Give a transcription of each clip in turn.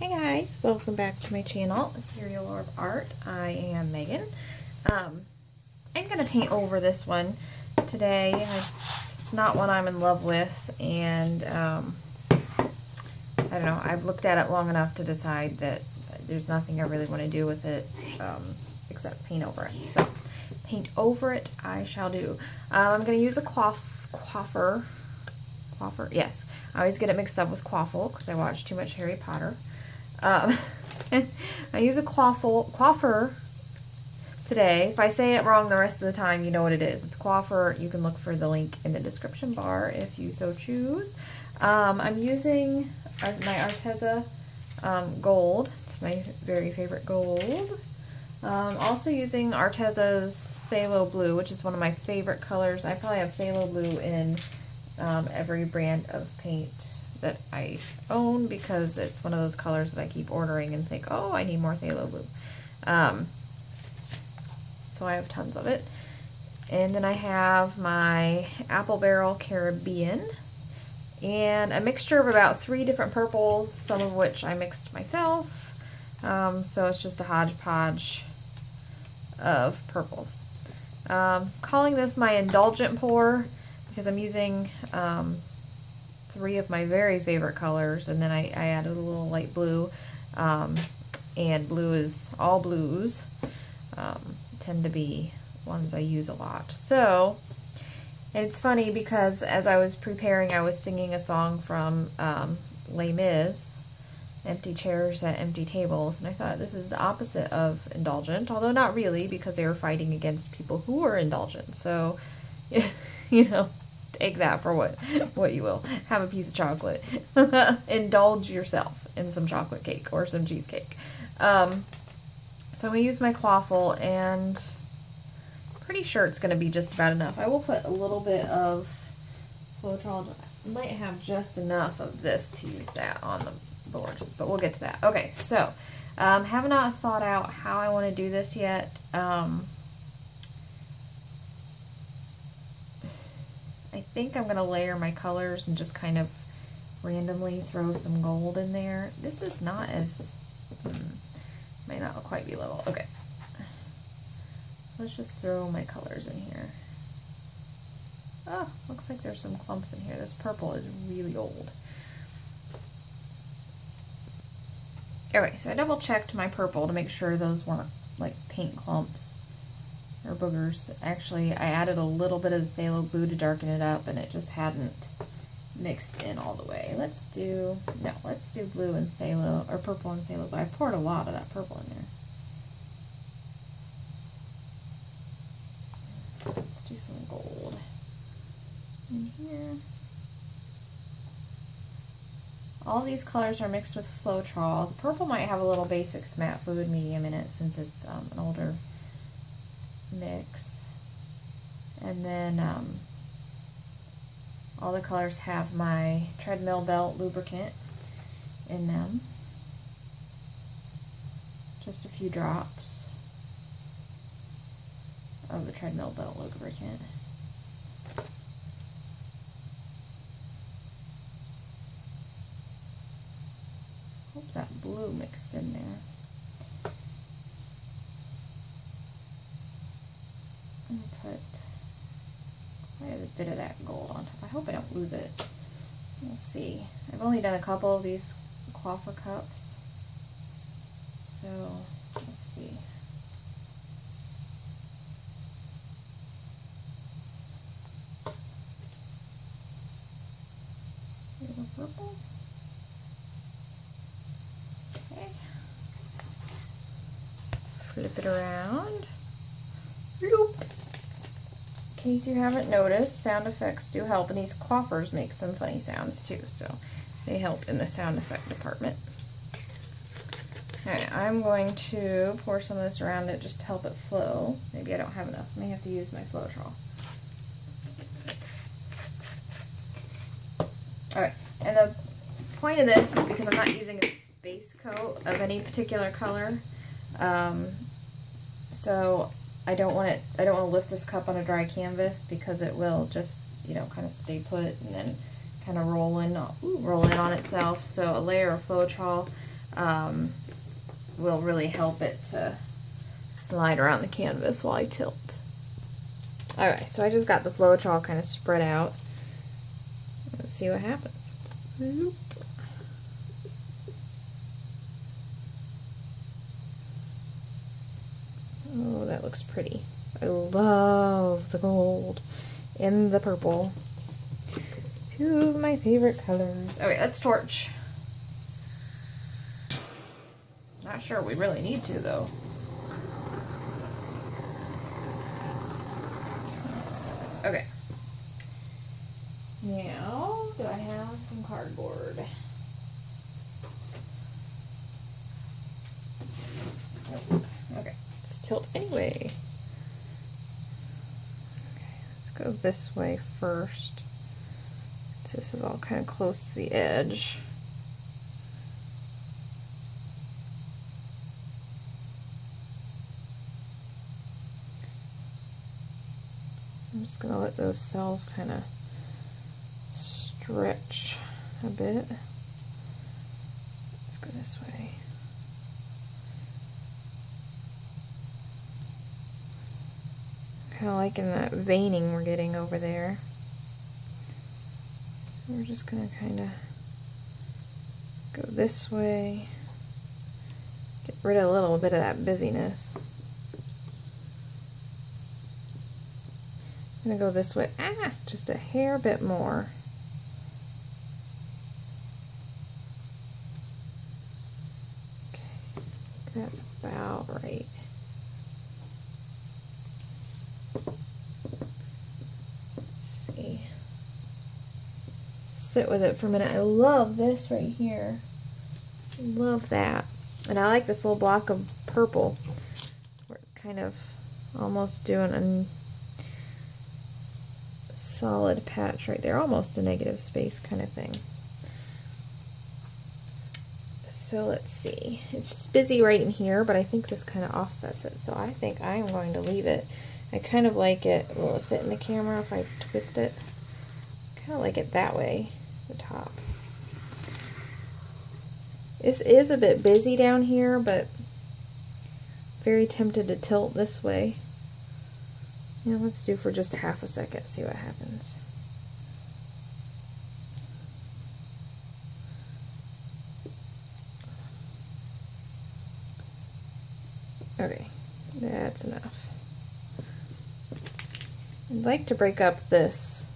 Hey guys, welcome back to my channel, Ethereal Orb Art. I am Megan. I'm going to paint over this one today. It's not one I'm in love with, and I don't know, I've looked at it long enough to decide that there's nothing I really want to do with it except paint over it. So, paint over it I shall do. I'm going to use a Quaffer. Yes, I always get it mixed up with Quaffle because I watch too much Harry Potter. I use a Quaffer today. If I say it wrong the rest of the time, you know what it is. It's Quaffer. You can look for the link in the description bar if you so choose. I'm using my Arteza gold. It's my very favorite gold. Also using Arteza's Phthalo blue, which is one of my favorite colors. I probably have Phthalo blue in every brand of paint that I own because it's one of those colors that I keep ordering and think, oh, I need more Phthalo blue. So I have tons of it. And then I have my Apple Barrel Caribbean and a mixture of about 3 different purples, some of which I mixed myself. So it's just a hodgepodge of purples. Calling this my Indulgent pour because I'm using 3 of my very favorite colors, and then I added a little light blue, and blue is all blues tend to be ones I use a lot. So, and it's funny because as I was preparing, I was singing a song from Les Mis, Empty Chairs at Empty Tables, and I thought this is the opposite of Indulgent, although not really because they were fighting against people who were indulgent. So, you know, take that for what you will. Have a piece of chocolate. Indulge yourself in some chocolate cake or some cheesecake. So I'm going to use my Quaffle, and I'm pretty sure it's going to be just about enough. I will put a little bit of Floetrol. I might have just enough of this to use that on the boards, but we'll get to that. Okay, so have not thought out how I want to do this yet. I think I'm going to layer my colors and just kind of randomly throw some gold in there. This is not as, may not quite be level. Okay. So let's just throw my colors in here. Oh, looks like there's some clumps in here. This purple is really old. Okay, so I double checked my purple to make sure those weren't like paint clumps or boogers. Actually, I added a little bit of the Phthalo blue to darken it up, and it just hadn't mixed in all the way. Let's do blue and Phthalo, or purple and Phthalo, but I poured a lot of that purple in there. Let's do some gold in here. All these colors are mixed with Floetrol. The purple might have a little Basics Matte Fluid Medium in it since it's an older mix. And then all the colors have my treadmill belt lubricant in them. Just a few drops of the treadmill belt lubricant. Hope that blue mixed in there. And put quite a bit of that gold on top. I hope I don't lose it. Let's see. I've only done a couple of these Quaffer cups. So, let's see. Here's a purple. Okay. Flip it around. Loop. In case you haven't noticed, sound effects do help, and these Quaffers make some funny sounds too, so they help in the sound effect department. Alright, I'm going to pour some of this around it just to help it flow. Maybe I don't have enough. I may have to use my Floetrol. Alright, and the point of this is because I'm not using a base coat of any particular color, so I don't want to lift this cup on a dry canvas because it will just, you know, kind of stay put and then kind of roll in on itself. So a layer of Floetrol will really help it to slide around the canvas while I tilt. Okay, so I just got the Floetrol kind of spread out. Let's see what happens. Whoop. Oh, that looks pretty. I love the gold and the purple. Two of my favorite colors. Okay, let's torch. Not sure we really need to, though. Okay. Now, do I have some cardboard? Nope. Okay, let's tilt anyway. Okay, let's go this way first. This is all kind of close to the edge. I'm just going to let those cells kind of stretch a bit. Let's go this way. Kind of liking that veining we're getting over there. So we're just going to kind of go this way. Get rid of a little bit of that busyness. I'm going to go this way, just a hair bit more. Okay, that's about right. Let's see. Sit with it for a minute. I love this right here. Love that. And I like this little block of purple where it's kind of almost doing a solid patch right there, almost a negative space kind of thing. So let's see, it's just busy right in here, but I think this kind of offsets it, so I think I'm going to leave it. I kind of like it, will it fit in the camera if I twist it? Kind of like it that way, the top. This is a bit busy down here, but very tempted to tilt this way. Yeah, let's do for just a half a second, see what happens. Okay, that's enough. I'd like to break up this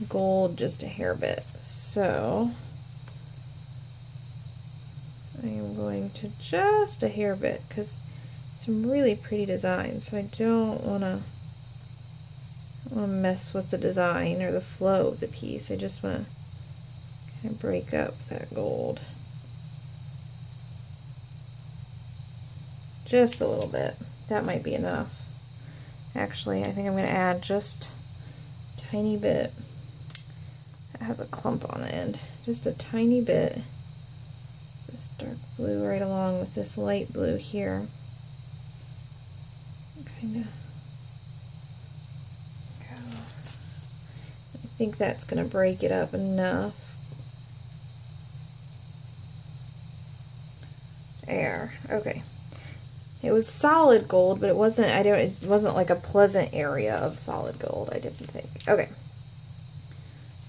gold just a hair bit, so I am going to just a hair bit, because some really pretty designs, so I don't want to mess with the design or the flow of the piece. I just want to kind of break up that gold just a little bit. That might be enough. Actually, I think I'm going to add just a tiny bit. It has a clump on the end. Just a tiny bit. This dark blue right along with this light blue here. Kind of. I think that's going to break it up enough. There. Okay. It was solid gold, but it wasn't. It wasn't like a pleasant area of solid gold, I didn't think. Okay.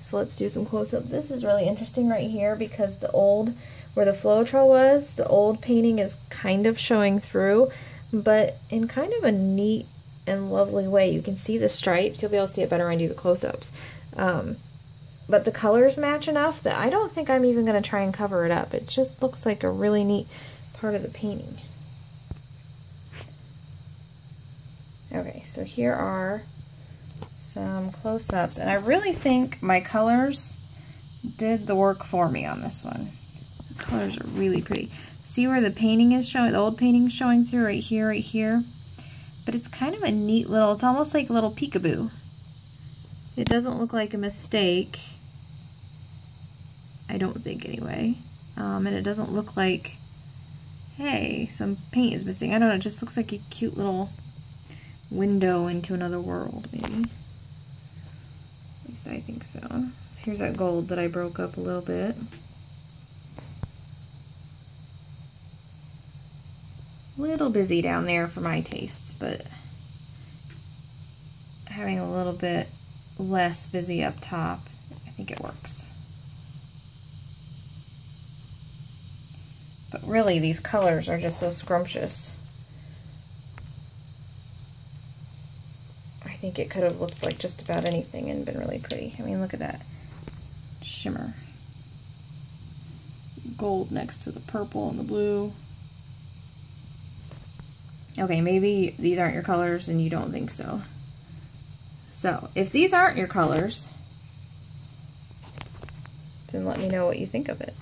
So let's do some close-ups. This is really interesting right here because the old, where the Floetrol was, the old painting is kind of showing through, but in kind of a neat and lovely way. You can see the stripes. You'll be able to see it better when I do the close-ups. But the colors match enough that I don't think I'm even going to try and cover it up. It just looks like a really neat part of the painting. Okay, so here are some close-ups, and I really think my colors did the work for me on this one. The colors are really pretty. See where the painting is showing, the old painting is showing through right here, right here? But it's kind of a neat little, it's almost like a little peekaboo. It doesn't look like a mistake. I don't think anyway. And it doesn't look like, hey, some paint is missing. I don't know, it just looks like a cute little window into another world, maybe. At least I think so. So here's that gold that I broke up a little bit. A little busy down there for my tastes, but having a little bit less busy up top, I think it works. But really, these colors are just so scrumptious. I think it could have looked like just about anything and been really pretty. I mean, look at that shimmer. Gold next to the purple and the blue. Okay, maybe these aren't your colors and you don't think so. So, if these aren't your colors, then let me know what you think of it.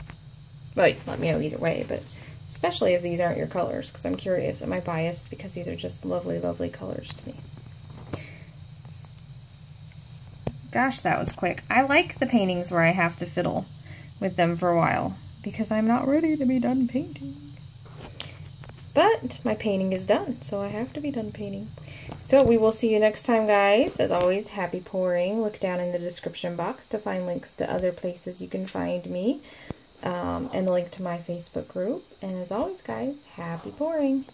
Well, you can let me know either way, but especially if these aren't your colors, because I'm curious. Am I biased because these are just lovely, lovely colors to me? Gosh, that was quick. I like the paintings where I have to fiddle with them for a while, because I'm not ready to be done painting. But my painting is done, so I have to be done painting. So we will see you next time, guys. As always, happy pouring. Look down in the description box to find links to other places you can find me, and a link to my Facebook group. And as always, guys, happy pouring.